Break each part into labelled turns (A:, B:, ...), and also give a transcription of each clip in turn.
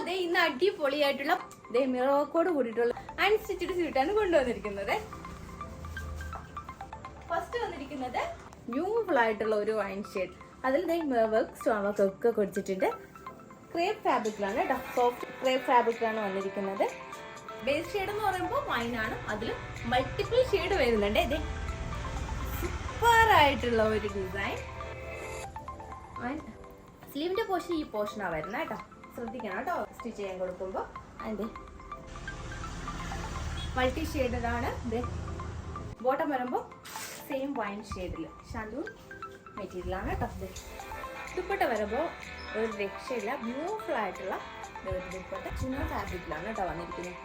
A: ദേ ഇന്ന് അടിപൊളിയായിട്ടുള്ള മിറോക്കോട് കൂടിയിട്ടുള്ള അൺസ്റ്റിച്ചഡ് സ്യൂട്ടാണ് കൊണ്ടുവന്നിരിക്കുന്നത്. ഫസ്റ്റ് വന്നിരിക്കുന്നത് ബ്യൂട്ടിഫുൾ ആയിട്ടുള്ള ഒരു വൈൻ ഷെയ്ഡ്. അതിൽ വർക്ക് സ്റ്റോൺ വർക്ക് ഒക്കെ കൊടുത്തിട്ടുണ്ട്. ക്രേപ്പ് ഫാബ്രിക്കിലാണ് കേട്ടോ, സോഫ്റ്റ് ക്രേപ്പ് ഫാബ്രിക്കിലാണ് വന്നിരിക്കുന്നത്. ബേസ് ഷെയ്ഡ് എന്ന് പറയുമ്പോൾ വൈനാണ്, അതിൽ മൾട്ടിപ്പിൾ ഷെയ്ഡ് വരുന്നുണ്ട്. ഇതേ സൂപ്പർ ആയിട്ടുള്ള ഒരു ഡിസൈൻ. സ്ലീവിന്റെ പോർഷൻ ഈ പോർഷനാണ് വരുന്നത് കേട്ടോ, ശ്രദ്ധിക്കണം കേട്ടോ സ്റ്റിച്ച് ചെയ്യാൻ കൊടുക്കുമ്പോൾ. അതിന്റെ മൾട്ടി ഷെയ്ഡാണ്. ഇത് ബോട്ടം വരുമ്പോൾ സെയിം വൈൻ ഷെയ്ഡിൽ ഷാൻഡൂൺ മെറ്റീരിയലാണ് കേട്ടോ. ദുപ്പട്ട വരുമ്പോൾ ഒരു രക്ഷയില്ല, ബ്യൂട്ടിഫുൾ ആയിട്ടുള്ള ഒരു ദുപ്പട്ട ചിന്ന ഫാബ്രിക്കിലാണ് കേട്ടോ വന്നിരിക്കുന്നത്.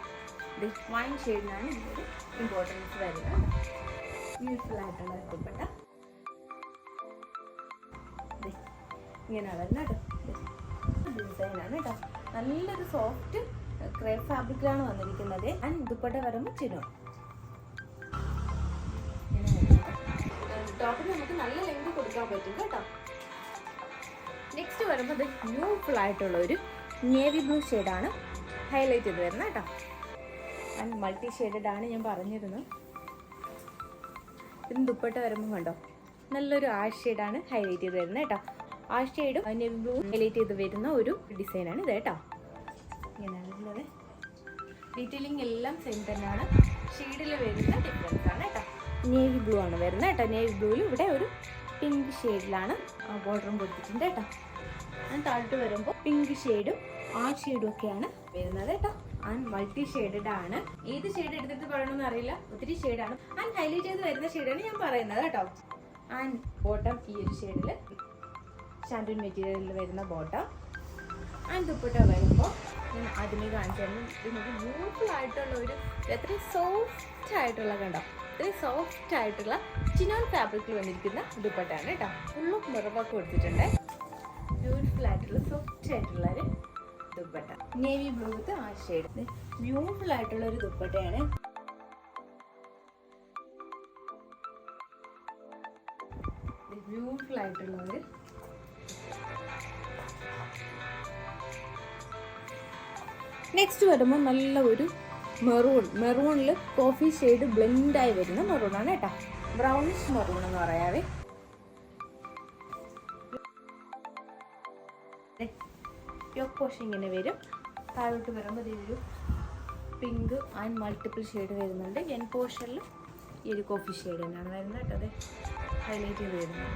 A: ഇത് വൈൻ ഷെയ്ഡിനാണ് ഇതിനൊരു ഇമ്പോർട്ടൻസ് വരുന്നത്. ബ്യൂട്ടിഫുൾ ആയിട്ടുള്ള ദുപ്പട്ട ഇങ്ങനെ വരുന്ന കേട്ടോ, ഡിസൈനാണ് കേട്ടോ. നല്ലൊരു സോഫ്റ്റ് ക്രേപ്പ് ഫാബ്രിക്കിലാണ് വന്നിരിക്കുന്നത്. ആൻഡ് ദുപ്പട്ട വരുമ്പോൾ ചിന്നോ. ടോപ്പിൽ നമുക്ക് നല്ല ലെങ്ത് കൊടുക്കാൻ പറ്റും കേട്ടോ. നെക്സ്റ്റ് വരുമ്പോൾ ഇത് ബ്യൂട്ടിഫുൾ ആയിട്ടുള്ള ഒരു നേവി ബ്ലൂ ഷെയ്ഡാണ് ഹൈലൈറ്റ് ചെയ്ത് വരുന്നത് കേട്ടോ. ആൻഡ് മൾട്ടി ഷെയ്ഡഡ് ആണ് ഞാൻ പറഞ്ഞിരുന്നു. ഇതിന് ദുപ്പട്ട വരുമ്പോൾ കണ്ടോ നല്ലൊരു ആഷ് ഷെയ്ഡാണ് ഹൈലൈറ്റ് ചെയ്ത് വരുന്നത് കേട്ടോ. ആ ഷെയ്ഡും നേവി ബ്ലൂ ഹൈലൈറ്റ് ചെയ്ത് വരുന്ന ഒരു ഡിസൈനാണ് ഇത് കേട്ടോ. ഇങ്ങനെയാണ് വരുന്നത്. ഡീറ്റെയിലിംഗ് എല്ലാം സെയിം തന്നെയാണ്, ഷെയ്ഡിൽ വരുന്ന ഡിഫറൻസ് ആണ് കേട്ടോ. നേവി ബ്ലൂ ആണ് വരുന്നത് കേട്ടോ. നേവി ബ്ലൂവിൽ ഇവിടെ ഒരു പിങ്ക് ഷെയ്ഡിലാണ് ബോർഡറും കൊടുത്തിട്ടുണ്ട് കേട്ടോ. ആൻഡ് താഴോട്ട് വരുമ്പോൾ പിങ്ക് ഷെയ്ഡും ആ ഷെയ്ഡും ഒക്കെയാണ് വരുന്നത് കേട്ടോ. ആൻഡ് മൾട്ടി ഷെയ്ഡഡ് ആണ്. ഏത് ഷെയ്ഡ് എടുത്തിട്ട് പറയണമെന്ന് അറിയില്ല, ഒത്തിരി ഷെയ്ഡാണ്. ആൻഡ് ഹൈലൈറ്റ് ചെയ്ത് വരുന്ന ഷെയ്ഡാണ് ഞാൻ പറയുന്നത് കേട്ടോ. ആൻഡ് ബോട്ടം ഈ ഒരു ഷെയ്ഡിൽ ഷാൻഡൂൺ മെറ്റീരിയലിൽ വരുന്ന ബോട്ടം. ആൻഡ് ദുപ്പട്ട വരുമ്പോൾ ഞാൻ അതിനെ കാണിച്ചായിരുന്നു. നമുക്ക് ബ്യൂട്ടിഫുൾ ആയിട്ടുള്ള ഒരു എത്രയും സോഫ്റ്റ് ആയിട്ടുള്ള കണ്ടോ, ഇത്രയും സോഫ്റ്റ് ആയിട്ടുള്ള ചിനോൺ ഫാബ്രിക്കിൽ വന്നിരിക്കുന്ന ദുപ്പട്ടയാണ് കേട്ടോ. ഫുള്ളും നിറവൊക്കെ കൊടുത്തിട്ടുണ്ട്. ബ്യൂട്ടിഫുൾ ആയിട്ടുള്ള സോഫ്റ്റ് ആയിട്ടുള്ള ഒരു ദുപ്പട്ട, നേവി ബ്ലൂ വിത്ത് ആ ഷെയ്ഡ്. ബ്യൂട്ടിഫുൾ ആയിട്ടുള്ള ഒരു ദുപ്പട്ടയാണ്. ബ്യൂട്ടിഫുൾ ആയിട്ടുള്ള ഒരു നെക്സ്റ്റ് വരുമ്പോൾ നല്ല ഒരു മെറൂണിൽ കോഫി ഷെയ്ഡ് ബ്ലെൻഡായി വരുന്ന മെറൂണാണ് കേട്ടോ. ബ്രൗണിഷ് മെറൂൺ എന്ന് പറയാവേ. യോക്ക് പോർഷൻ ഇങ്ങനെ വരും. താഴോട്ട് വരുമ്പോൾ ഇതൊരു പിങ്ക് ആൻഡ് മൾട്ടിപ്പിൾ ഷെയ്ഡ് വരുന്നുണ്ട്. എൻ പോർഷനിൽ ഈ ഒരു കോഫി ഷെയ്ഡ് തന്നെയാണ് വരുന്നത് കേട്ടോ. അത് ഹൈലൈറ്റ് ചെയ്ത് വരുന്നത്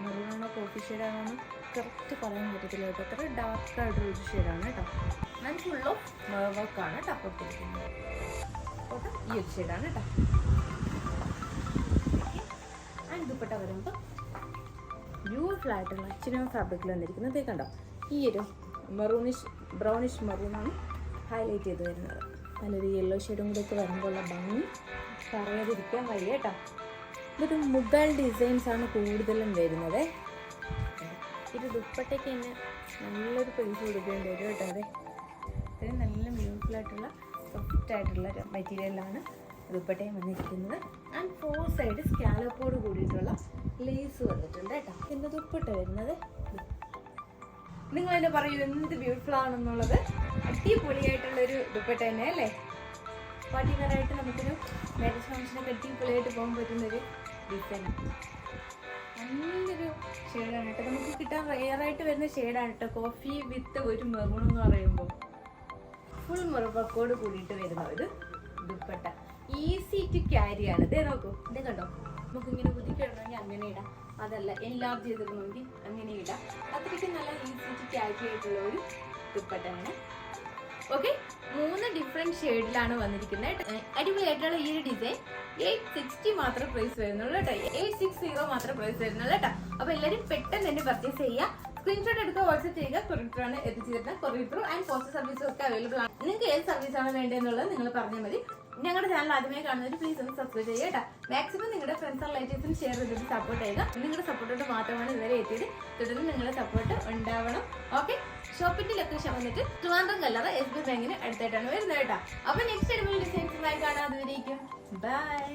A: മെറൂണാണോ കോഫി ഷെയ്ഡാണോ കറക്റ്റ് പറയാൻ പറ്റത്തില്ല കേട്ടോ. അത്ര ഡാർക്കായിട്ടൊരു ഷെയ്ഡാണ് കേട്ടോ. ഞാൻ ഫുൾ ഓഫ് വർക്കാണ് കേട്ടോ കൊടുത്തിരിക്കുന്നത്. ഫോട്ടോ ഈ ഒരു ഷെയ്ഡാണ് കേട്ടോ. ആൻഡ് ദുപ്പട്ട വരുമ്പോൾ ബ്യൂട്ടിഫുൾ ആയിട്ടുള്ള ചിനോൺ ഫാബ്രിക്കിൽ വന്നിരിക്കുന്നത് കണ്ടോ. ഈ ഒരു ബ്രൗണിഷ് മെറൂണാണ് ഹൈലൈറ്റ് ചെയ്ത് വരുന്നത്. നല്ലൊരു യെല്ലോ ഷെയ്ഡും കൂടെ ഒക്കെ വരുമ്പോഴുള്ള ഭംഗി പറയാതിരിക്കാൻ വയ്യ കേട്ടോ. ഇതൊരു മുഗൾ ഡിസൈൻസാണ് കൂടുതലും വരുന്നത്. ഇത് ദുപ്പട്ടയ്ക്ക് തന്നെ നല്ലൊരു പൈസ കൊടുക്കേണ്ടി വരും കേട്ടോ. അതെ, ഇത്രയും നല്ല ബ്യൂട്ടിഫുൾ ആയിട്ടുള്ള സോഫ്റ്റ് ആയിട്ടുള്ള മെറ്റീരിയലാണ് ദുപ്പട്ടയും വന്നിരിക്കുന്നത്. ആൻഡ് 4 സൈഡ് സ്കാലപ്പോട് കൂടിയിട്ടുള്ള ലേസ് വന്നിട്ടുണ്ട് കേട്ടോ. പിന്നെ ദുപ്പട്ട വരുന്നത് നിങ്ങൾ തന്നെ പറയൂ എന്ത് ബ്യൂട്ടിഫുൾ ആണെന്നുള്ളത്. അടിപൊളിയായിട്ടുള്ളൊരു ദുപ്പട്ട തന്നെ അല്ലേ. പാർട്ടിക്കാരായിട്ട് നമുക്കൊരു മാരേജ് ഫംഗ്ഷനൊക്കെ അടിപൊളിയായിട്ട് പോകാൻ പറ്റുന്നൊരു ഡിസൈനാണ്. നല്ലൊരു ഷെയ്ഡാണ് കേട്ടോ. നമുക്ക് കിട്ടാൻ റെയറായിട്ട് വരുന്ന ഷെയ്ഡാണ് കേട്ടോ. കോഫി വിത്ത് ഒരു മെറൂൺ എന്ന് പറയുമ്പോൾ ഫുൾ മെറുബക്കോട് കൂടിയിട്ട് വരുന്ന ഒരു ദുപ്പട്ട. ഈസി ടു ക്യാരി ആണ്. ഇതേ നോക്കൂ, ഇതേ കണ്ടോ. നമുക്കിങ്ങനെ കുതിക്കിടണമെങ്കിൽ അങ്ങനെ ഇടാം, അതല്ല എൻലാർജ് ചെയ്തിടണമെങ്കിൽ അങ്ങനെ ഇടാം. അത്രയ്ക്ക് നല്ല ഈസി ടു ക്യാരി ആയിട്ടുള്ള ഒരു ദുപ്പട്ടയാണ്. ഓക്കെ, 3 ഡിഫറെന്റ് ഷെയ്ഡിലാണ് വന്നിരിക്കുന്നത്. അടിപൊളിയായിട്ടുള്ള ഈ ഒരു ഡിസൈൻ 860 മാത്രം പ്രൈസ് വരുന്നുള്ളൂ കേട്ടോ. 860 മാത്രം പ്രൈസ് വരുന്നുള്ളൂ കേട്ടോ. അപ്പൊ എല്ലാവരും പെട്ടെന്ന് തന്നെ പർച്ചേസ് ചെയ്യുക. സ്ക്രീൻഷോട്ട് എടുക്കുക, വാട്സ്ആപ്പ് ചെയ്യുക. കൊറിയറാണ് എത്തിച്ചു തരുന്നത്. കൊറിയർ ആൻഡ് പോസ്റ്റ് സർവീസും ഒക്കെ അവൈലബിൾ ആണ്. നിങ്ങൾക്ക് ഏത് സർവീസാണ് വേണ്ടതെന്നുള്ളത് നിങ്ങൾ പറഞ്ഞാൽ മതി. ഞങ്ങളുടെ ചാനൽ ആദ്യമായി കാണുന്നവർ പ്ലീസ് ഒന്ന് സബ്സ്ക്രൈബ് ചെയ്യുക കേട്ടോ. മാക്സിമം നിങ്ങളുടെ ഫ്രണ്ട്സ് ആൻഡ് റിലേറ്റീവ്സിന് ഷെയർ ചെയ്തിട്ട് സപ്പോർട്ട് ചെയ്യുക. നിങ്ങളുടെ സപ്പോർട്ടോട്ട് മാത്രമാണ് ഇതുവരെ എത്തിയത്. തുടർന്ന് നിങ്ങളുടെ സപ്പോർട്ട് ഉണ്ടാവണം. ഓക്കെ, ഷോപ്പിന്റെ ലൊക്കേഷൻ വന്നിട്ട് ട്രിവാൻഡ്രം കല്ലറ SBI ബാങ്കിന് അടുത്തായിട്ടാണ് വരുന്നത് കേട്ടോ. അപ്പൊ നെക്സ്റ്റ് അടിപൊളി ഡിസൈൻസുമായി കാണാം. അതുവരേക്കും ബൈ.